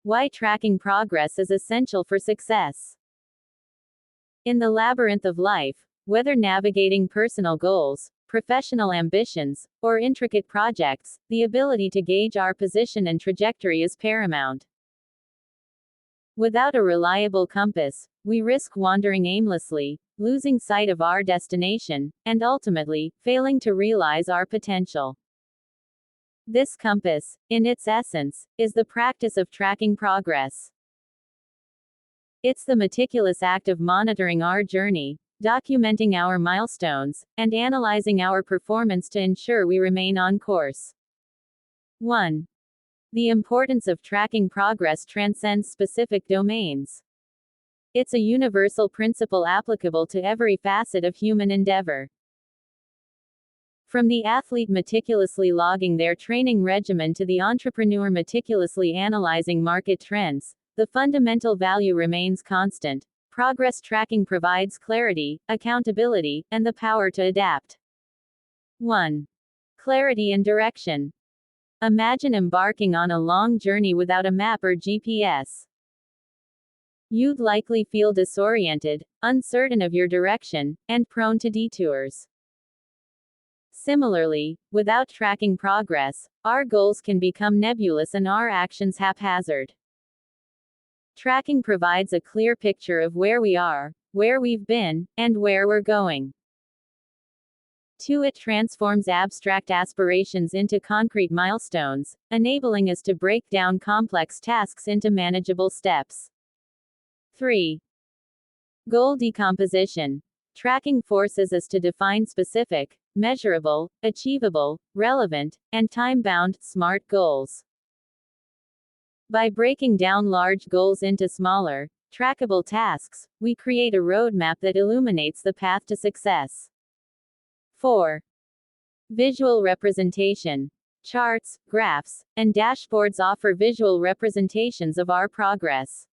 Why tracking progress is essential for success. In the labyrinth of life, whether navigating personal goals, professional ambitions, or intricate projects, the ability to gauge our position and trajectory is paramount. Without a reliable compass, we risk wandering aimlessly, losing sight of our destination, and ultimately, failing to realize our potential. This compass, in its essence, is the practice of tracking progress. It's the meticulous act of monitoring our journey, documenting our milestones, and analyzing our performance to ensure we remain on course. 1. The importance of tracking progress transcends specific domains. It's a universal principle applicable to every facet of human endeavor. From the athlete meticulously logging their training regimen to the entrepreneur meticulously analyzing market trends, the fundamental value remains constant. Progress tracking provides clarity, accountability, and the power to adapt. 1. Clarity and direction. Imagine embarking on a long journey without a map or GPS. You'd likely feel disoriented, uncertain of your direction, and prone to detours. Similarly, without tracking progress, our goals can become nebulous and our actions haphazard. Tracking provides a clear picture of where we are, where we've been, and where we're going. 2. It transforms abstract aspirations into concrete milestones, enabling us to break down complex tasks into manageable steps. 3. Goal decomposition. Tracking forces us to define specific, measurable, achievable, relevant, and time-bound, SMART goals. By breaking down large goals into smaller, trackable tasks, we create a roadmap that illuminates the path to success. 4. Visual representation. Charts, graphs, and dashboards offer visual representations of our progress.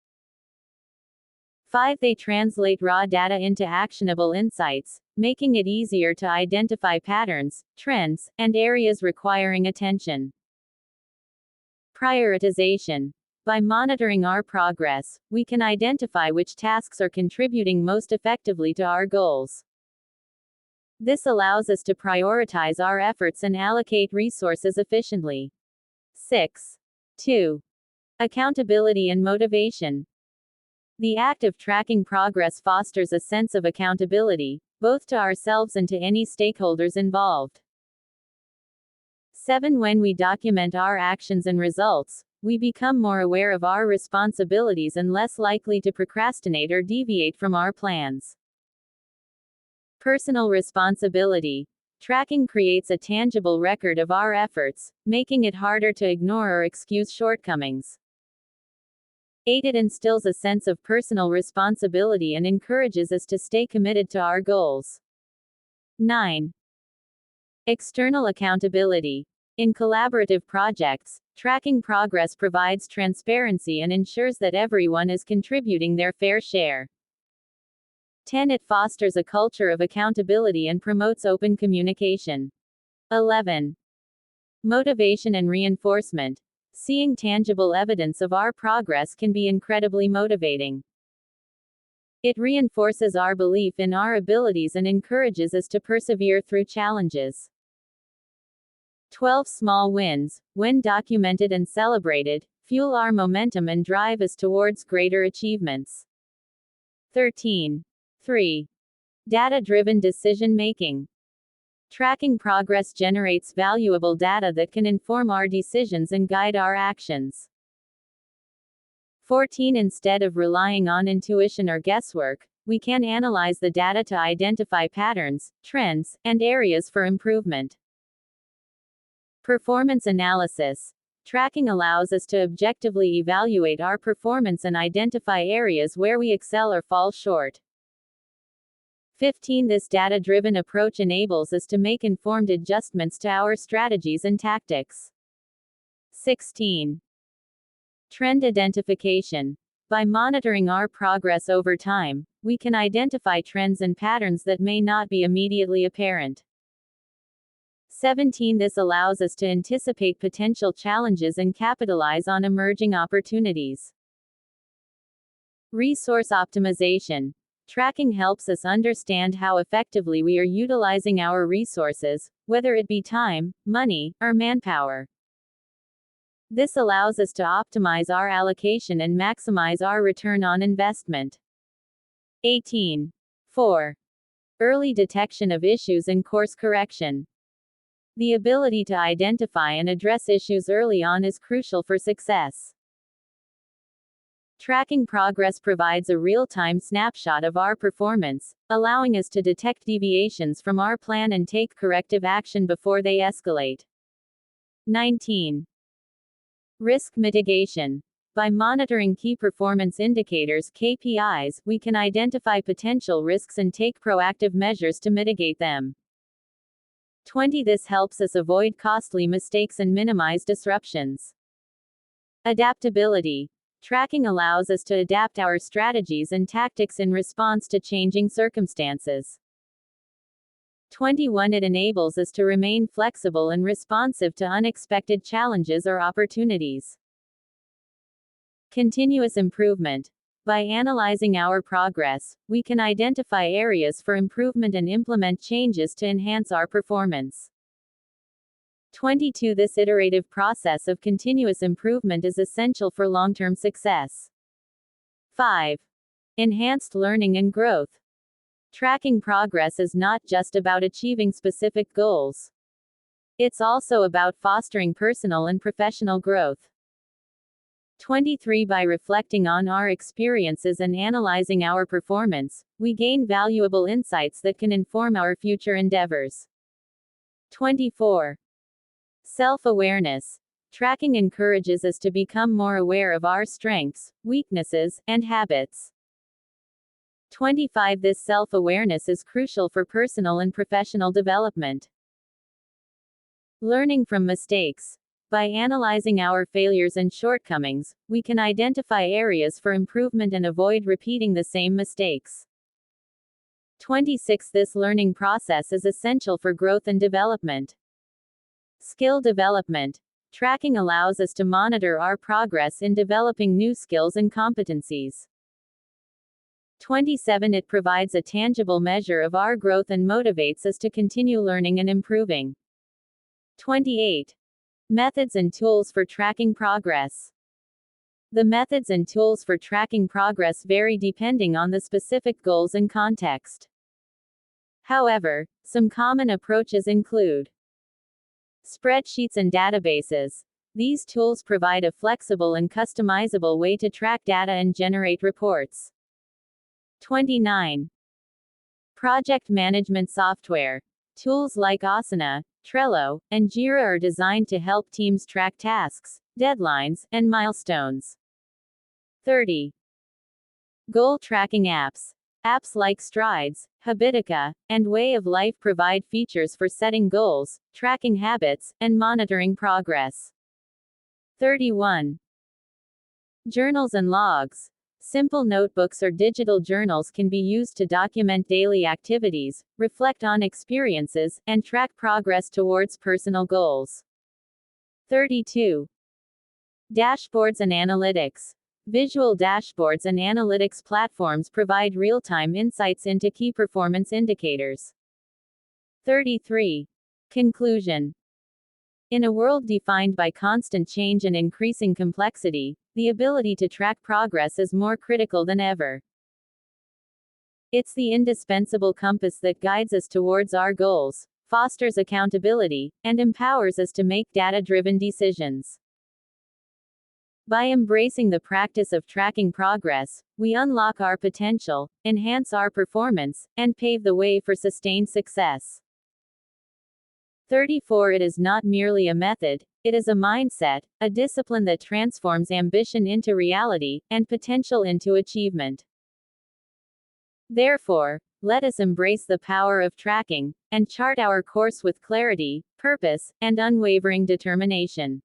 5. They translate raw data into actionable insights, making it easier to identify patterns, trends, and areas requiring attention. Prioritization. By monitoring our progress, we can identify which tasks are contributing most effectively to our goals. This allows us to prioritize our efforts and allocate resources efficiently. 6. 2. Accountability and motivation. The act of tracking progress fosters a sense of accountability, both to ourselves and to any stakeholders involved. 7. When we document our actions and results, we become more aware of our responsibilities and less likely to procrastinate or deviate from our plans. Personal responsibility. Tracking creates a tangible record of our efforts, making it harder to ignore or excuse shortcomings. 8. It instills a sense of personal responsibility and encourages us to stay committed to our goals. 9. External accountability. In collaborative projects, tracking progress provides transparency and ensures that everyone is contributing their fair share. 10. It fosters a culture of accountability and promotes open communication. 11. Motivation and reinforcement. Seeing tangible evidence of our progress can be incredibly motivating. It reinforces our belief in our abilities and encourages us to persevere through challenges. 12. Small wins, when documented and celebrated, fuel our momentum and drive us towards greater achievements. 13. 3. Data-driven decision-making. Tracking progress generates valuable data that can inform our decisions and guide our actions. 14. Instead of relying on intuition or guesswork, we can analyze the data to identify patterns, trends, and areas for improvement. Performance analysis. Tracking allows us to objectively evaluate our performance and identify areas where we excel or fall short. 15. This data-driven approach enables us to make informed adjustments to our strategies and tactics. 16. Trend identification. By monitoring our progress over time, we can identify trends and patterns that may not be immediately apparent. 17. This allows us to anticipate potential challenges and capitalize on emerging opportunities. Resource optimization. Tracking helps us understand how effectively we are utilizing our resources, whether it be time, money, or manpower. This allows us to optimize our allocation and maximize our return on investment. 18. 4. Early detection of issues and course correction. The ability to identify and address issues early on is crucial for success. Tracking progress provides a real-time snapshot of our performance, allowing us to detect deviations from our plan and take corrective action before they escalate. 19. Risk mitigation. By monitoring key performance indicators (KPIs), we can identify potential risks and take proactive measures to mitigate them. 20. This helps us avoid costly mistakes and minimize disruptions. Adaptability. Tracking allows us to adapt our strategies and tactics in response to changing circumstances. 21. It enables us to remain flexible and responsive to unexpected challenges or opportunities. Continuous improvement. By analyzing our progress, we can identify areas for improvement and implement changes to enhance our performance. 22. This iterative process of continuous improvement is essential for long-term success. 5. Enhanced learning and growth. Tracking progress is not just about achieving specific goals. It's also about fostering personal and professional growth. 23. By reflecting on our experiences and analyzing our performance, we gain valuable insights that can inform our future endeavors. 24. Self-awareness. Tracking encourages us to become more aware of our strengths, weaknesses, and habits. 25. This self-awareness is crucial for personal and professional development. Learning from mistakes. By analyzing our failures and shortcomings, we can identify areas for improvement and avoid repeating the same mistakes. 26. This learning process is essential for growth and development. Skill development. Tracking allows us to monitor our progress in developing new skills and competencies. 27. It provides a tangible measure of our growth and motivates us to continue learning and improving. 28. Methods and tools for tracking progress. The methods and tools for tracking progress vary depending on the specific goals and context. However, some common approaches include spreadsheets and databases. These tools provide a flexible and customizable way to track data and generate reports. 29. Project management software. Tools like Asana, Trello, and Jira are designed to help teams track tasks, deadlines, and milestones. 30. Goal tracking apps. Apps like Strides, Habitica, and Way of Life provide features for setting goals, tracking habits, and monitoring progress. 31. Journals and logs. Simple notebooks or digital journals can be used to document daily activities, reflect on experiences, and track progress towards personal goals. 32. Dashboards and analytics. Visual dashboards and analytics platforms provide real-time insights into key performance indicators. 33. Conclusion. In a world defined by constant change and increasing complexity, the ability to track progress is more critical than ever. It's the indispensable compass that guides us towards our goals, fosters accountability, and empowers us to make data-driven decisions. By embracing the practice of tracking progress, we unlock our potential, enhance our performance, and pave the way for sustained success. 34. It is not merely a method, it is a mindset, a discipline that transforms ambition into reality, and potential into achievement. Therefore, let us embrace the power of tracking, and chart our course with clarity, purpose, and unwavering determination.